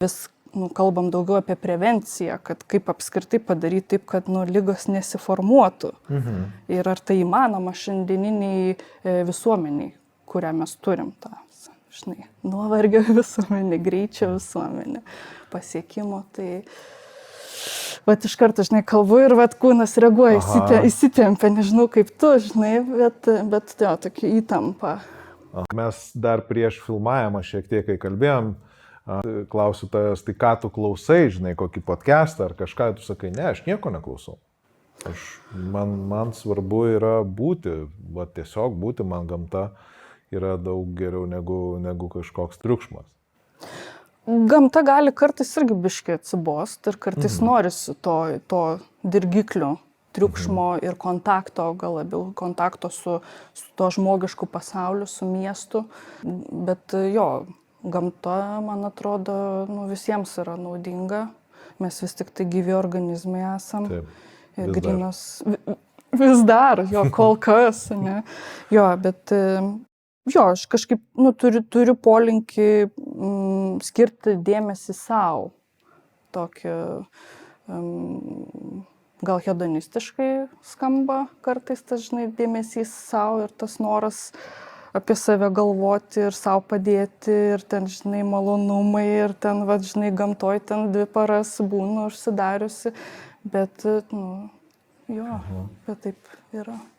vis kalbam daugiau apie prevenciją, kad kaip apskritai padaryti taip, kad ligos nesiformuotų. Ir ar tai įmanoma šiandieniniai visuomeniai, kurią mes turim tą, nuovargio visuomenį, greičio visuomenį, pasiekimo. Tai vat iš karto, kalbu ir kūnas reaguoja, įsitempia, nežinau kaip tu, bet jo, tokia įtampa. Mes dar prieš filmavimą šiek tiek, kai kalbėjom, klausiu tavęs, tai ką tu klausai, kokį podcastą ar kažką, tu sakai, ne, aš nieko neklausau. Man svarbu yra būti, tiesiog būti, man gamta yra daug geriau negu kažkoks triukšmas. Gamta gali kartais irgi biškai atsibost ir kartais norisi to dirgiklio, triukšmo ir kontakto, gal labiau kontakto su to žmogišku pasauliu, su miestu, bet jo, gamta, man atrodo, visiems yra naudinga. Mes vis tik tai gyvi organizmai esam. Taip, grynas. Vis dar, jo, kol kas, ne. Jo, bet jo, aš kažkaip turiu polinkį skirti dėmesį savo. Tokį gal hedonistiškai skamba kartais tas, dėmesys savo ir tas noras apie save galvoti ir savo padėti ir ten, malonumai ir ten, gamtoj ten 2 paras būnu užsidariusi, bet, jo, bet taip yra.